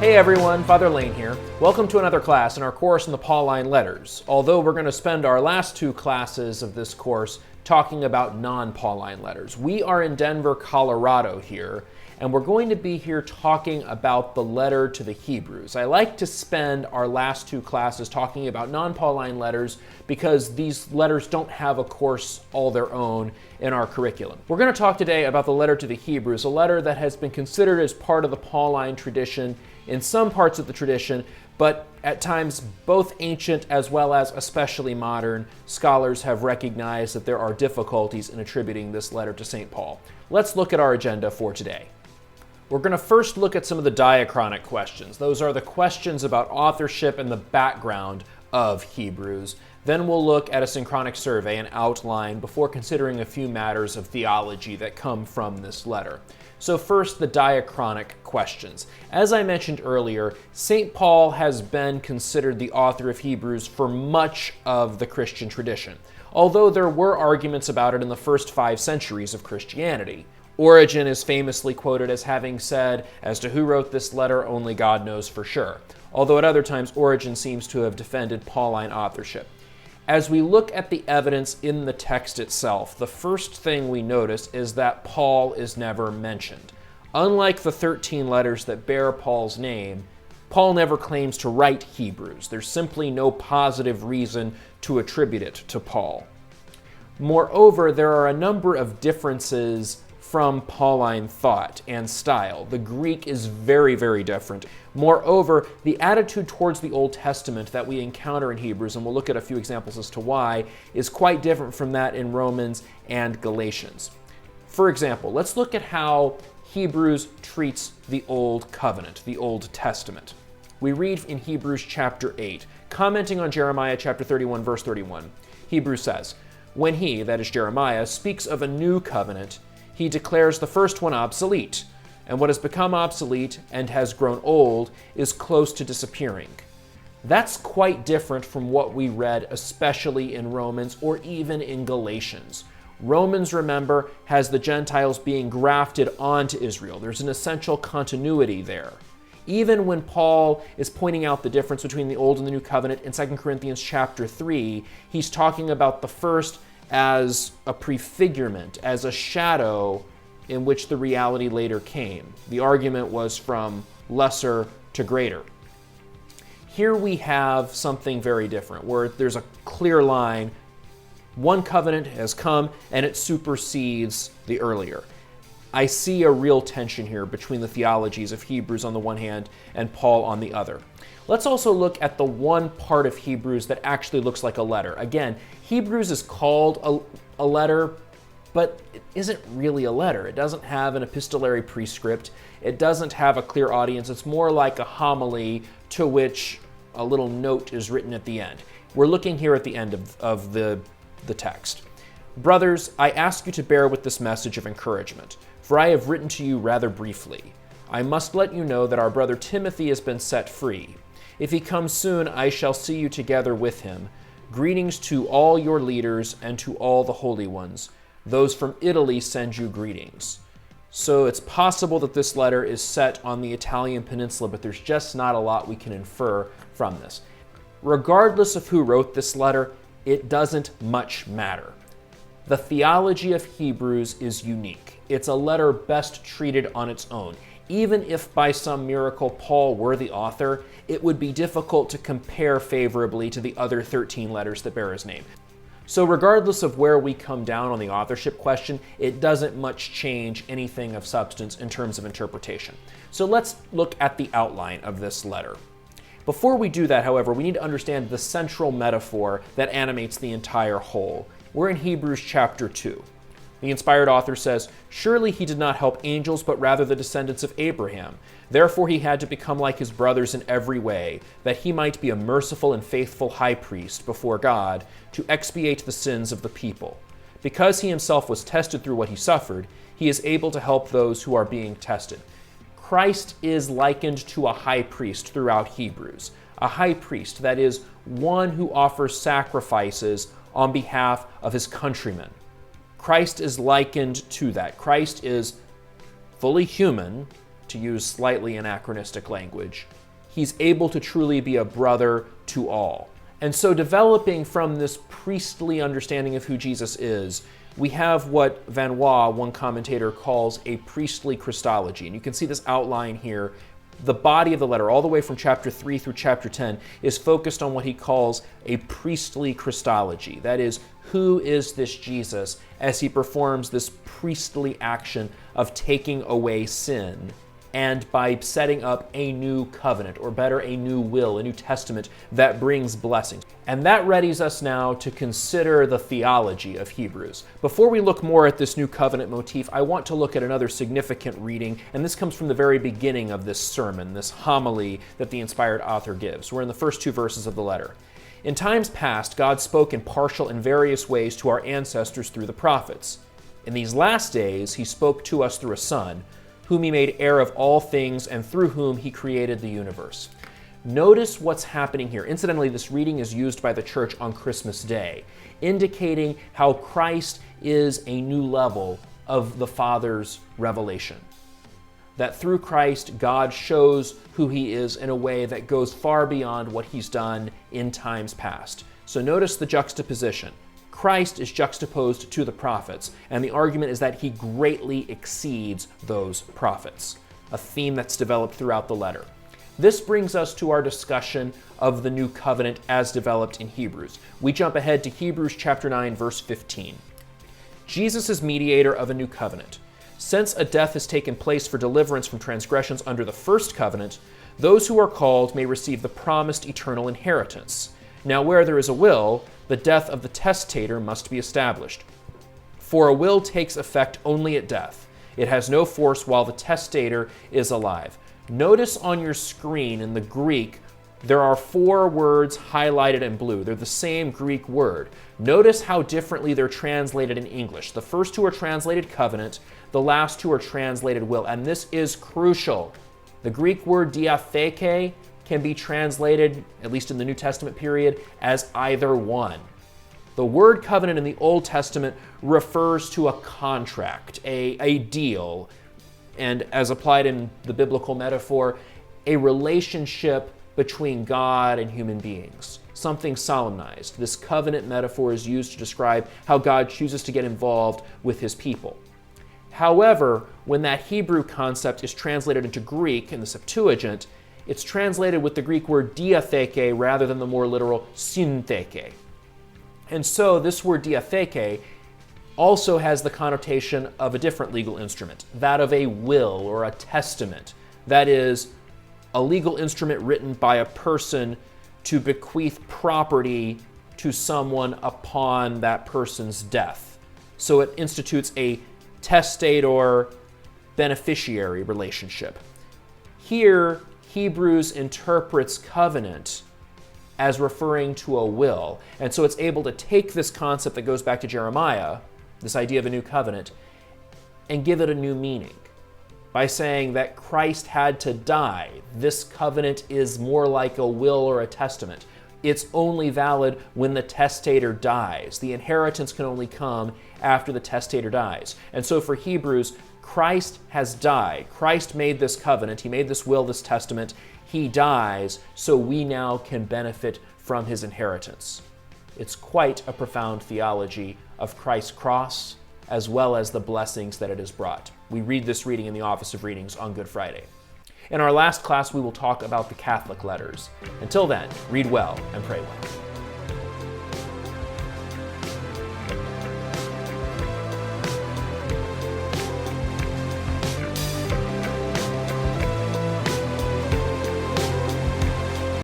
Hey everyone, Father Lane here. Welcome to another class in our course in the Pauline letters, although we're going to spend our last two classes of this course talking about non-Pauline letters. We are in Denver, Colorado here, and we're going to be here talking about the letter to the Hebrews. I like to spend our last two classes talking about non-Pauline letters because these letters don't have a course all their own in our curriculum. We're going to talk today about the letter to the Hebrews, a letter that has been considered as part of the Pauline tradition in some parts of the tradition, but at times both ancient as well as especially modern scholars have recognized that there are difficulties in attributing this letter to St. Paul. Let's look at our agenda for today. We're going to first look at some of the diachronic questions. Those are the questions about authorship and the background of Hebrews. Then we'll look at a synchronic survey and outline before considering a few matters of theology that come from this letter. So first, the diachronic questions. As I mentioned earlier, St. Paul has been considered the author of Hebrews for much of the Christian tradition, although there were arguments about it in the first 5 centuries of Christianity. Origen is famously quoted as having said, as to who wrote this letter, only God knows for sure, although at other times Origen seems to have defended Pauline authorship. As we look at the evidence in the text itself, the first thing we notice is that Paul is never mentioned. Unlike the 13 letters that bear Paul's name, Paul never claims to write Hebrews. There's simply no positive reason to attribute it to Paul. Moreover, there are a number of differences from Pauline thought and style. The Greek is very, very different. Moreover, the attitude towards the Old Testament that we encounter in Hebrews, and we'll look at a few examples as to why, is quite different from that in Romans and Galatians. For example, let's look at how Hebrews treats the Old Covenant, the Old Testament. We read in Hebrews chapter 8, commenting on Jeremiah chapter 31, verse 31. Hebrews says, "When he," that is Jeremiah, "speaks of a new covenant, he declares the first one obsolete, and what has become obsolete and has grown old is close to disappearing." That's quite different from what we read, especially in Romans or even in Galatians. Romans, remember, has the Gentiles being grafted onto Israel. There's an essential continuity there. Even when Paul is pointing out the difference between the Old and the New Covenant in 2 Corinthians chapter 3, he's talking about the first as a prefigurement, as a shadow in which the reality later came. The argument was from lesser to greater. Here we have something very different, where there's a clear line. One covenant has come and it supersedes the earlier. I see a real tension here between the theologies of Hebrews on the one hand and Paul on the other. Let's also look at the one part of Hebrews that actually looks like a letter. Again, Hebrews is called a letter, but it isn't really a letter. It doesn't have an epistolary prescript. It doesn't have a clear audience. It's more like a homily to which a little note is written at the end. We're looking here at the end of the text. "Brothers, I ask you to bear with this message of encouragement, for I have written to you rather briefly. I must let you know that our brother Timothy has been set free. If he comes soon, I shall see you together with him. Greetings to all your leaders and to all the holy ones. Those from Italy send you greetings." So it's possible that this letter is set on the Italian peninsula, but there's just not a lot we can infer from this. Regardless of who wrote this letter, it doesn't much matter. The theology of Hebrews is unique. It's a letter best treated on its own. Even if by some miracle Paul were the author, it would be difficult to compare favorably to the other 13 letters that bear his name. So regardless of where we come down on the authorship question, it doesn't much change anything of substance in terms of interpretation. So let's look at the outline of this letter. Before we do that, however, we need to understand the central metaphor that animates the entire whole. We're in Hebrews chapter 2. The inspired author says, "Surely he did not help angels, but rather the descendants of Abraham. Therefore he had to become like his brothers in every way, that he might be a merciful and faithful high priest before God to expiate the sins of the people. Because he himself was tested through what he suffered, he is able to help those who are being tested." Christ is likened to a high priest throughout Hebrews. A high priest, that is, one who offers sacrifices on behalf of his countrymen. Christ is likened to that. Christ is fully human, to use slightly anachronistic language, he's able to truly be a brother to all. And so developing from this priestly understanding of who Jesus is, we have what Van Waa, one commentator, calls a priestly Christology. And you can see this outline here. The body of the letter, all the way from chapter 3 through chapter 10, is focused on what he calls a priestly Christology. That is, who is this Jesus as he performs this priestly action of taking away sin, and by setting up a new covenant, or better, a new will, a new testament that brings blessings. And that readies us now to consider the theology of Hebrews. Before we look more at this new covenant motif, I want to look at another significant reading, and this comes from the very beginning of this sermon, this homily that the inspired author gives. We're in the first 2 verses of the letter. In times past, God spoke in partial and various ways to our ancestors through the prophets. In these last days, he spoke to us through a Son, whom he made heir of all things and through whom he created the universe. Notice what's happening here. Incidentally, this reading is used by the church on Christmas Day, indicating how Christ is a new level of the Father's revelation. That through Christ, God shows who he is in a way that goes far beyond what he's done in times past. So notice the juxtaposition. Christ is juxtaposed to the prophets, and the argument is that he greatly exceeds those prophets, a theme that's developed throughout the letter. This brings us to our discussion of the new covenant as developed in Hebrews. We jump ahead to Hebrews chapter 9, verse 15. Jesus is mediator of a new covenant. Since a death has taken place for deliverance from transgressions under the first covenant, those who are called may receive the promised eternal inheritance. Now where there is a will, the death of the testator must be established. For a will takes effect only at death. It has no force while the testator is alive. Notice on your screen in the Greek, there are 4 words highlighted in blue. They're the same Greek word. Notice how differently they're translated in English. The first 2 are translated covenant, the last 2 are translated will, and this is crucial. The Greek word diatheke can be translated, at least in the New Testament period, as either one. The word covenant in the Old Testament refers to a contract, a deal, and as applied in the biblical metaphor, a relationship between God and human beings, something solemnized. This covenant metaphor is used to describe how God chooses to get involved with his people. However, when that Hebrew concept is translated into Greek in the Septuagint, it's translated with the Greek word diatheke rather than the more literal syntheke. And so this word diatheke also has the connotation of a different legal instrument, that of a will or a testament. That is, a legal instrument written by a person to bequeath property to someone upon that person's death. So it institutes a testator beneficiary relationship. Here, Hebrews interprets covenant as referring to a will. And so it's able to take this concept that goes back to Jeremiah, this idea of a new covenant, and give it a new meaning by saying that Christ had to die. This covenant is more like a will or a testament. It's only valid when the testator dies. The inheritance can only come after the testator dies. And so for Hebrews, Christ has died. Christ made this covenant. He made this will, this testament. He dies, so we now can benefit from his inheritance. It's quite a profound theology of Christ's cross, as well as the blessings that it has brought. We read this reading in the Office of Readings on Good Friday. In our last class, we will talk about the Catholic letters. Until then, read well and pray well.